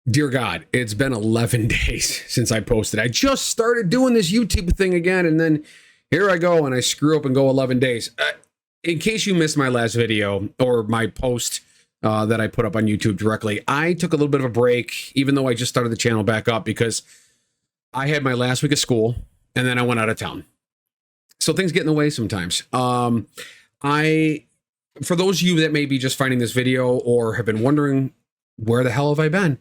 Dear God, it's been 11 days since I posted. I just started doing this YouTube thing again, and then here I go, and I screw up and go 11 days. In case you missed my last video or my post that I put up on YouTube directly, I took a little bit of a break, even though I just started the channel back up, because I had my last week of school, and then I went out of town. So things get in the way sometimes. For those of you that may be just finding this video or have been wondering, where the hell have I been?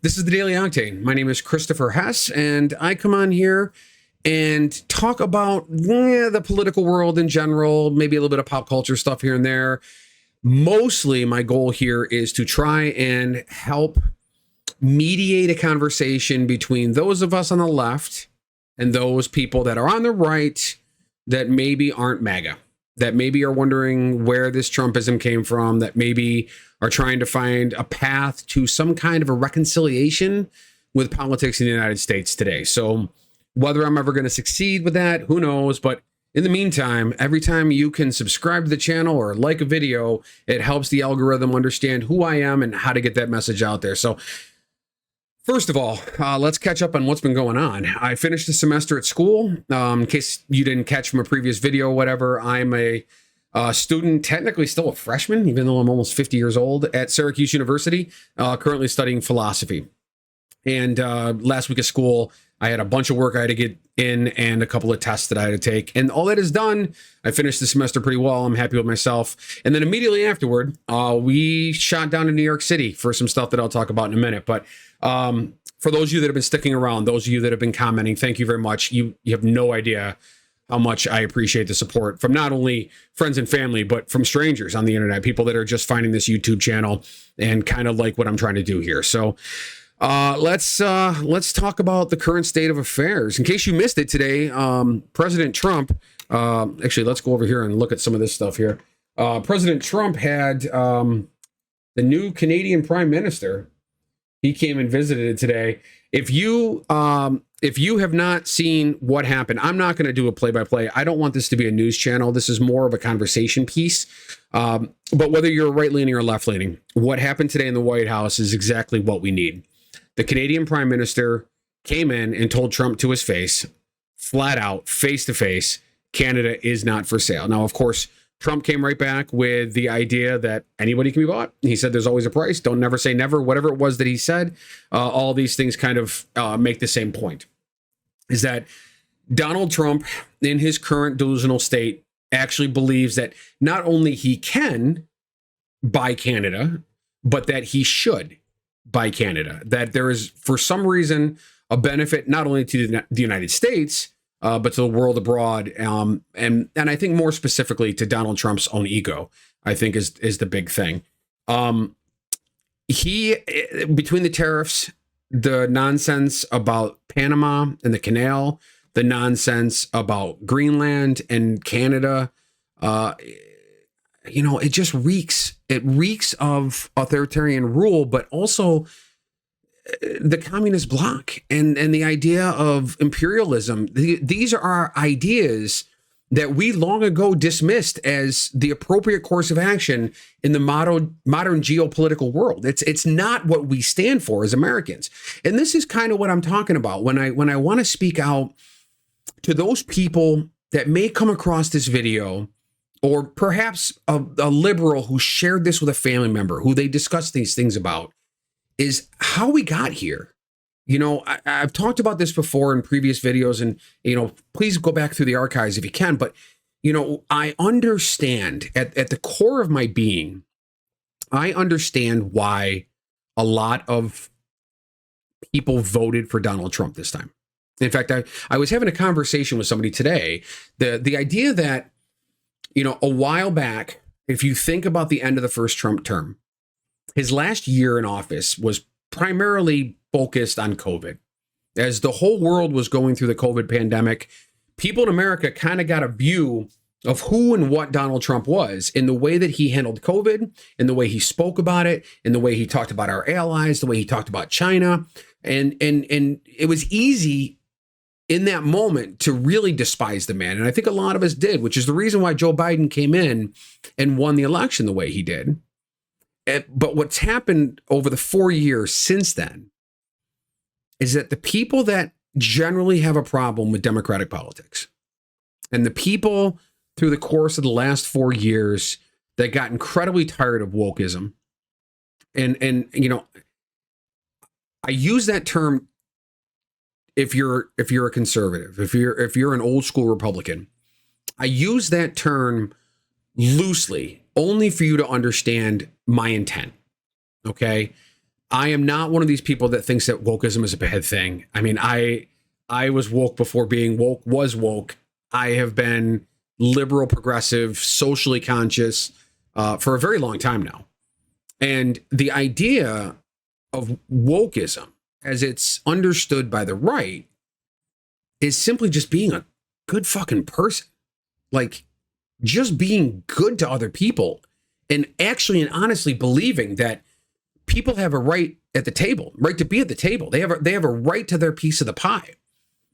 This is the Daily Octane. My name is Christopher Hess, and I come on here and talk about the political world in general, maybe a little bit of pop culture stuff here and there. Mostly my goal here is to try and help mediate a conversation between those of us on the left and those people that are on the right that maybe aren't MAGA, that maybe are wondering where this Trumpism came from, that maybe are trying to find a path to some kind of a reconciliation with politics in the United States today. So whether I'm ever going to succeed with that, who knows? But in the meantime, every time you can subscribe to the channel or like a video, it helps the algorithm understand who I am and how to get that message out there. So first of all, let's catch up on what's been going on. I finished the semester at school. In case you didn't catch from a previous video or whatever, I'm a student, technically still a freshman, even though I'm almost 50 years old, at Syracuse University, currently studying philosophy. And last week of school, I had a bunch of work I had to get in and a couple of tests that I had to take. And all that is done. I finished the semester pretty well. I'm happy with myself. And then immediately afterward, we shot down to New York City for some stuff that I'll talk about in a minute. But for those of you that have been sticking around, those of you that have been commenting, thank you very much. You have no idea how much I appreciate the support from not only friends and family, but from strangers on the internet, people that are just finding this YouTube channel and kind of like what I'm trying to do here. So let's talk about the current state of affairs. In case you missed it today, President Trump, actually, let's go over here and look at some of this stuff here. President Trump had the new Canadian Prime Minister. He came and visited today. If you have not seen what happened, I'm not going to do a play-by-play. I don't want this to be a news channel. This is more of a conversation piece. But whether you're right-leaning or left-leaning, what happened today in the White House is exactly what we need. The Canadian Prime Minister came in and told Trump to his face, flat out, face-to-face, Canada is not for sale. Now, of course, Trump came right back with the idea that anybody can be bought. He said there's always a price. Don't never say never. Whatever it was that he said, all these things kind of make the same point, is that Donald Trump, in his current delusional state, actually believes that not only he can buy Canada, but that he should buy Canada, that there is, for some reason, a benefit not only to the United States, but to the world abroad, and I think more specifically to Donald Trump's own ego, I think is the big thing. He, between the tariffs, the nonsense about Panama and the canal, the nonsense about Greenland and Canada, it just reeks. It reeks of authoritarian rule, but also the communist bloc and the idea of imperialism. These are our ideas that we long ago dismissed as the appropriate course of action in the modern geopolitical world. It's not what we stand for as Americans. And this is kind of what I'm talking about when I want to speak out to those people that may come across this video, or perhaps a liberal who shared this with a family member who they discussed these things about, is how we got here. I've talked about this before in previous videos, and, please go back through the archives if you can. But, I understand at the core of my being, I understand why a lot of people voted for Donald Trump this time. In fact, I was having a conversation with somebody today. The idea that, a while back, if you think about the end of the first Trump term, his last year in office was primarily focused on COVID. As the whole world was going through the COVID pandemic, people in America kind of got a view of who and what Donald Trump was in the way that he handled COVID, in the way he spoke about it, in the way he talked about our allies, the way he talked about China. And it was easy in that moment to really despise the man. And I think a lot of us did, which is the reason why Joe Biden came in and won the election the way he did. But what's happened over the 4 years since then is that the people that generally have a problem with democratic politics, and the people through the course of the last 4 years that got incredibly tired of wokeism, and you know, I use that term if you're a conservative, if you're an old school Republican, I use that term loosely only for you to understand my intent. Okay? I am not one of these people that thinks that wokeism is a bad thing. I mean, I was woke before being woke was woke. I have been liberal, progressive, socially conscious for a very long time now. And the idea of wokeism, as it's understood by the right, is simply just being a good fucking person. Like, just being good to other people and actually and honestly believing that people have a right at the table, right to be at the table. They have a right to their piece of the pie,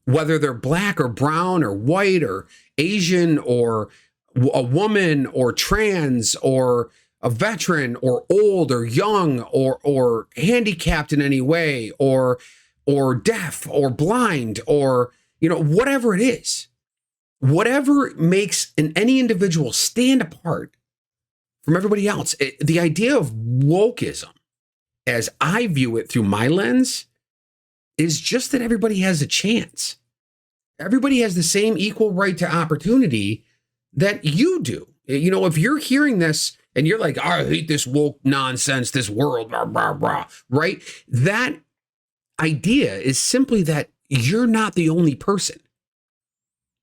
whether they're black or brown or white or Asian or a woman or trans or a veteran or old or young or handicapped in any way or deaf or blind or, you know, whatever it is. Whatever makes any individual stand apart from everybody else. The idea of wokeism, as I view it through my lens, is just that everybody has a chance. Everybody has the same equal right to opportunity that you do. You know, if you're hearing this and you're like, I hate this woke nonsense, this world, blah, blah, blah, right? That idea is simply that you're not the only person.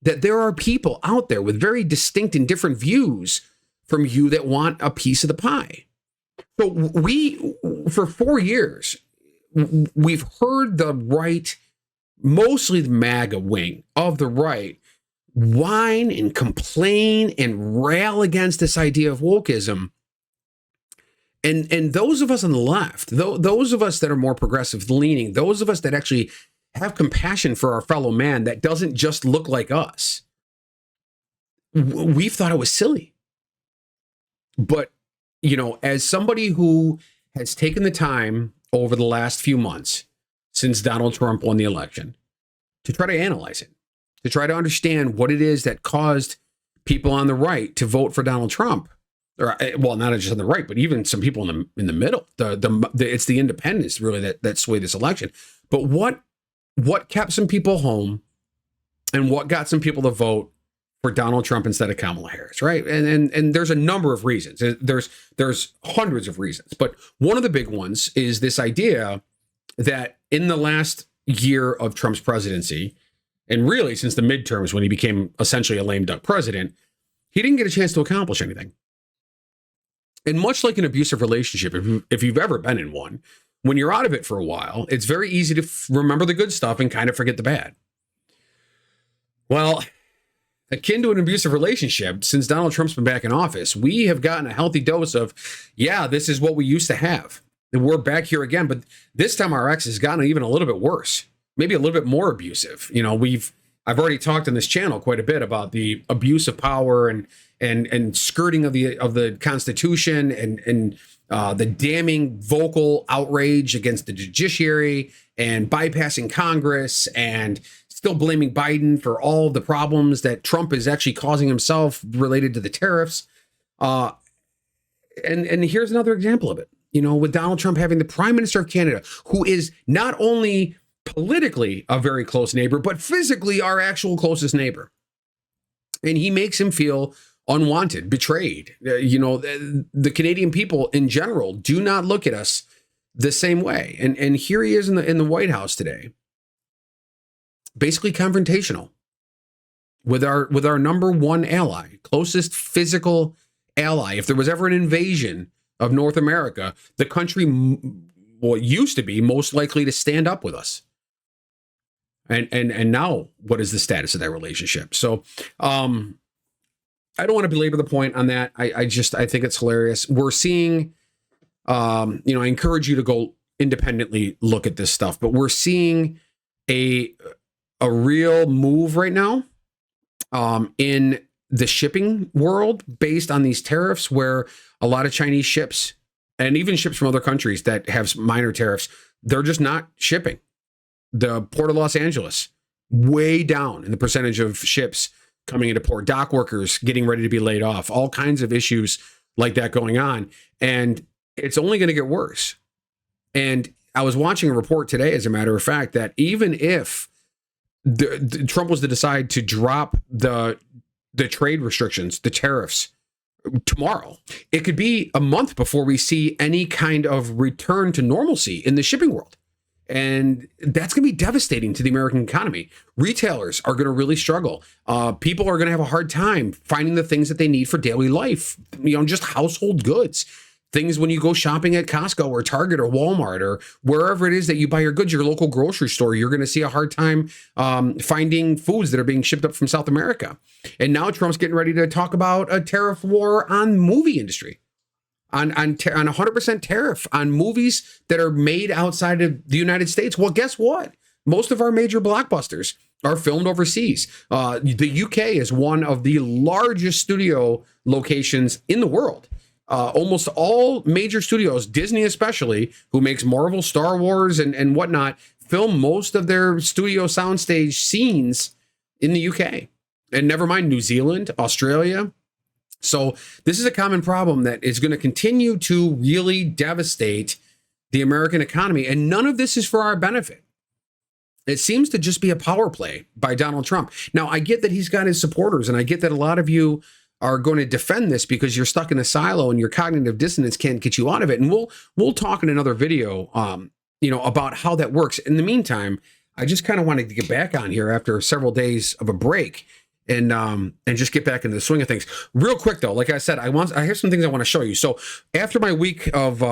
That there are people out there with very distinct and different views from you that want a piece of the pie. So for 4 years, we've heard the right, mostly the MAGA wing of the right, whine and complain and rail against this idea of wokeism. And those of us on the left, those of us that are more progressive leaning, those of us that actually have compassion for our fellow man that doesn't just look like us, we've thought it was silly. But, you know, as somebody who has taken the time over the last few months since Donald Trump won the election to try to analyze it, to try to understand what it is that caused people on the right to vote for Donald Trump, or, well, not just on the right, but even some people in the middle. It's the independents really that swayed this election. But what kept some people home and what got some people to vote for Donald Trump instead of Kamala Harris, right? And there's a number of reasons. There's hundreds of reasons, but one of the big ones is this idea that in the last year of Trump's presidency, and really since the midterms when he became essentially a lame duck president, he didn't get a chance to accomplish anything. And much like an abusive relationship, if you've ever been in one, when you're out of it for a while, it's very easy to remember the good stuff and kind of forget the bad. Well, akin to an abusive relationship, since Donald Trump's been back in office, we have gotten a healthy dose of, yeah, this is what we used to have. And we're back here again. But this time our ex has gotten even a little bit worse, maybe a little bit more abusive. You know, I've already talked on this channel quite a bit about the abuse of power and skirting of the Constitution and the damning vocal outrage against the judiciary and bypassing Congress and still blaming Biden for all of the problems that Trump is actually causing himself related to the tariffs. And here's another example of it, you know, with Donald Trump having the Prime Minister of Canada, who is not only politically a very close neighbor, but physically our actual closest neighbor. And he makes him feel unwanted, betrayed. You know, the Canadian people in general do not look at us the same way. And here he is in the White House today, basically confrontational with our number one ally, closest physical ally. If there was ever an invasion of North America, the country, well, it used to be most likely to stand up with us. And now what is the status of that relationship? So, I don't want to belabor the point on that. I think it's hilarious. We're seeing, I encourage you to go independently look at this stuff, but we're seeing a real move right now in the shipping world based on these tariffs, where a lot of Chinese ships And even ships from other countries that have minor tariffs, they're just not shipping. The Port of Los Angeles, way down in the percentage of ships coming into port, dock workers getting ready to be laid off, all kinds of issues like that going on. And it's only going to get worse. And I was watching a report today, as a matter of fact, that even if Trump was to decide to drop the trade restrictions, the tariffs tomorrow, it could be a month before we see any kind of return to normalcy in the shipping world. And that's going to be devastating to the American economy. Retailers are going to really struggle. People are going to have a hard time finding the things that they need for daily life, just household goods. Things when you go shopping at Costco or Target or Walmart or wherever it is that you buy your goods, your local grocery store, you're going to see a hard time finding foods that are being shipped up from South America. And now Trump's getting ready to talk about a tariff war on movie industry, on 100% tariff on movies that are made outside of the United States. Well, guess what? Most of our major blockbusters are filmed overseas. The UK is one of the largest studio locations in the world. Almost all major studios, Disney especially, who makes Marvel, Star Wars, and whatnot, film most of their studio soundstage scenes in the UK. And never mind New Zealand, Australia. So this is a common problem that is going to continue to really devastate the American economy. And none of this is for our benefit. It seems to just be a power play by Donald Trump. Now, I get that he's got his supporters, and I get that a lot of you are going to defend this because you're stuck in a silo and your cognitive dissonance can't get you out of it. And we'll talk in another video, about how that works. In the meantime, I just kind of wanted to get back on here after several days of a break and just get back into the swing of things real quick, though. Like I said, I have some things I want to show you. So after my week of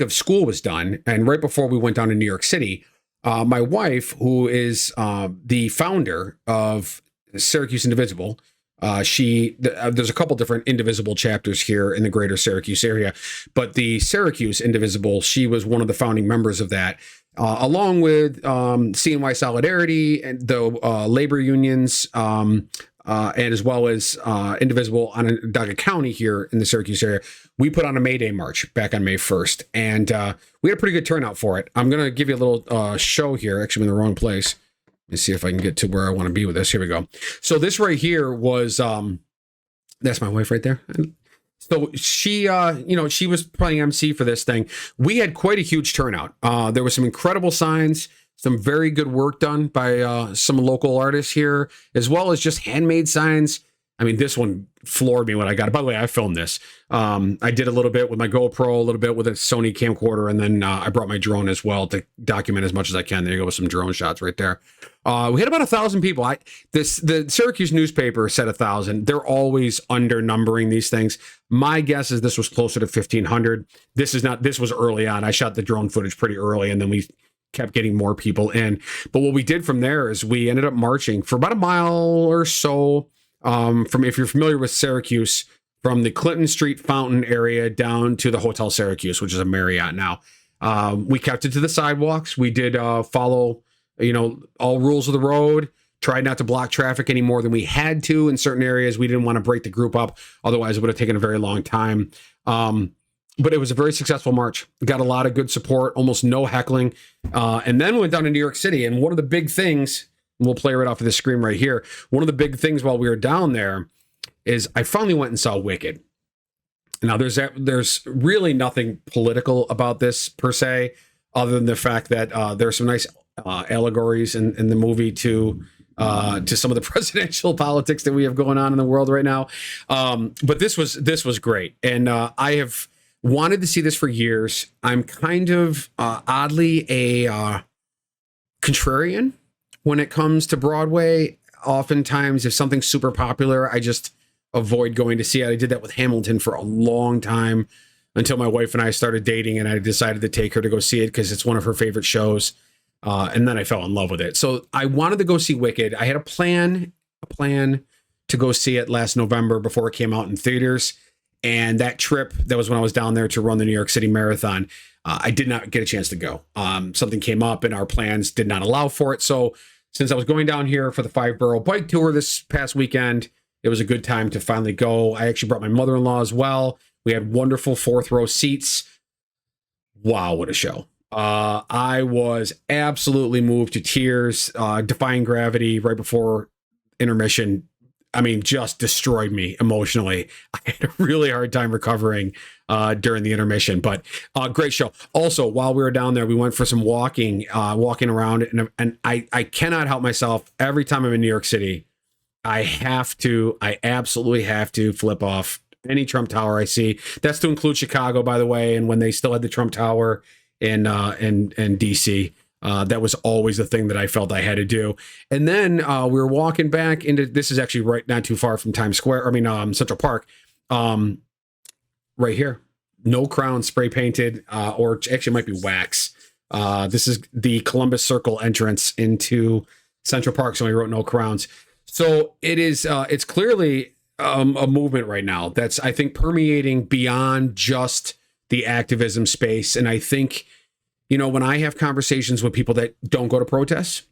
school was done, and right before we went down to New York City, my wife, who is the founder of Syracuse Indivisible, there's a couple different Indivisible chapters here in the greater Syracuse area, but the Syracuse Indivisible, she was one of the founding members of that, along with CNY Solidarity and the labor unions, and as well as Indivisible on Onondaga County here in the Syracuse area. We put on a May Day march back on May 1st, and we had a pretty good turnout for it. I'm going to give you a little show here. Actually, I'm in the wrong place. Let's see if I can get to where I want to be with this. Here we go. So this right here was, that's my wife right there. So she, she was playing MC for this thing. We had quite a huge turnout. There was some incredible signs, some very good work done by some local artists here, as well as just handmade signs. I mean, this one floored me when I got it. By the way, I filmed this. I did a little bit with my GoPro, a little bit with a Sony camcorder, and then I brought my drone as well to document as much as I can. There you go with some drone shots right there. We had about 1,000 people. The Syracuse newspaper said 1,000. They're always under numbering these things. My guess is this was closer to 1,500. This was early on. I shot the drone footage pretty early, and then we kept getting more people in. But what we did from there is we ended up marching for about a mile or so. If you're familiar with Syracuse, from the Clinton Street Fountain area down to the Hotel Syracuse, which is a Marriott now. We kept it to the sidewalks. We did follow, all rules of the road, tried not to block traffic any more than we had to in certain areas. We didn't want to break the group up. Otherwise, it would have taken a very long time. But it was a very successful march. Got a lot of good support, almost no heckling. And then we went down to New York City. And one of the big things, we'll play right off of this screen right here. One of the big things while we were down there is I finally went and saw Wicked. Now, there's really nothing political about this per se, other than the fact that there's some nice allegories in the movie to some of the presidential politics that we have going on in the world right now. But this was great, and I have wanted to see this for years. I'm kind of oddly a contrarian when it comes to Broadway. Oftentimes, if something's super popular, I just avoid going to see it. I did that with Hamilton for a long time until my wife and I started dating, and I decided to take her to go see it because it's one of her favorite shows. And then I fell in love with it. So I wanted to go see Wicked. I had a plan to go see it last November before it came out in theaters. And that trip, that was when I was down there to run the New York City Marathon. I did not get a chance to go. Something came up and our plans did not allow for it. So since I was going down here for the 5-borough bike tour this past weekend, it was a good time to finally go. I actually brought my mother-in-law as well. We had wonderful fourth row seats. Wow, what a show. I was absolutely moved to tears. Defying Gravity right before intermission, I mean, just destroyed me emotionally. I had a really hard time recovering during the intermission, but great show. Also, while we were down there, we went for some walking around, and I cannot help myself. Every time I'm in New York City, I absolutely have to flip off any Trump Tower I see. That's to include Chicago, by the way, and when they still had the Trump Tower in DC. That was always the thing that I felt I had to do. And then we were walking back into, this is actually right not too far from Times Square, Central Park, right here. No crown spray painted, or actually it might be wax. This is the Columbus Circle entrance into Central Park, so we wrote no crowns. So it is, it's clearly a movement right now that's, I think, permeating beyond just the activism space. And I think, you know, when I have conversations with people that don't go to protests,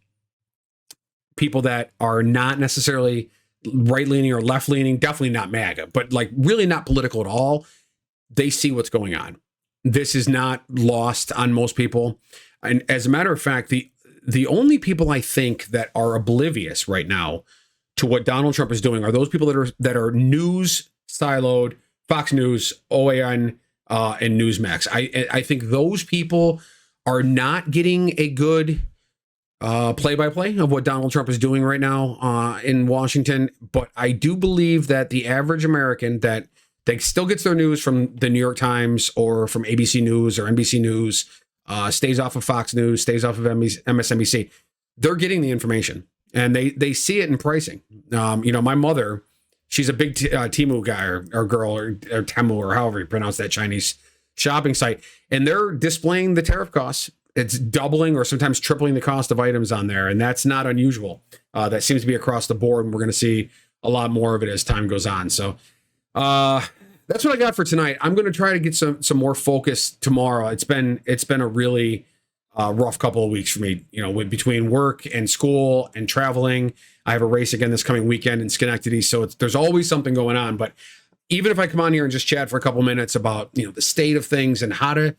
people that are not necessarily right-leaning or left-leaning, definitely not MAGA, but like really not political at all, they see what's going on. This is not lost on most people. And as a matter of fact, the only people I think that are oblivious right now to what Donald Trump is doing are those people that are news siloed, Fox News, OAN, and Newsmax. I think those people are not getting a good play-by-play of what Donald Trump is doing right now in Washington. But I do believe that the average American that still gets their news from the New York Times or from ABC News or NBC News, stays off of Fox News, stays off of MSNBC, they're getting the information and they see it in pricing. My mother, she's a big Temu guy or girl or Temu or however you pronounce that Chinese shopping site, and they're displaying the tariff costs. It's doubling or sometimes tripling the cost of items on there, and that's not unusual. That seems to be across the board, and we're going to see a lot more of it as time goes on. So that's what I got for tonight. I'm going to try to get some more focus tomorrow. It's been a really rough couple of weeks for me, between work and school and traveling. I have a race again this coming weekend in Schenectady, so there's always something going on. But even if I come on here and just chat for a couple minutes about, the state of things and how to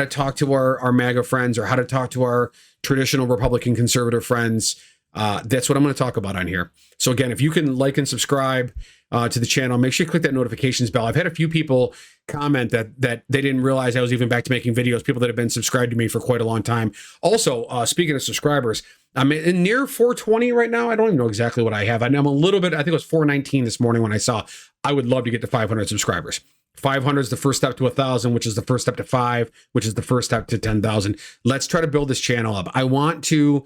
talk to our MAGA friends or how to talk to our traditional Republican conservative friends, that's what I'm going to talk about on here. So again, if you can like and subscribe to the channel, make sure you click that notifications bell. I've had a few people comment that they didn't realize I was even back to making videos, people that have been subscribed to me for quite a long time. Also, speaking of subscribers, I'm in near 420 right now. I don't even know exactly what I have. I'm a little bit, I think it was 419 this morning when I saw. I would love to get to 500 subscribers. 500 is the first step to 1,000, which is the first step to 5, which is the first step to 10,000. Let's try to build this channel up. I want to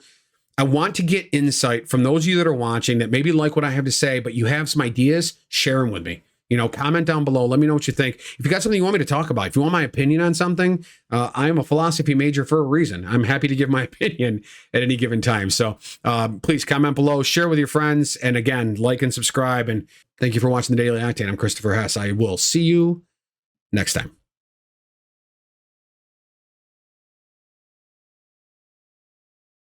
get insight from those of you that are watching that maybe like what I have to say, but you have some ideas, share them with me. Comment down below. Let me know what you think. If you got something you want me to talk about, if you want my opinion on something, I am a philosophy major for a reason. I'm happy to give my opinion at any given time. So please comment below, share with your friends, and again, like and subscribe. And thank you for watching the Daily Octane. I'm Christopher Hess. I will see you next time.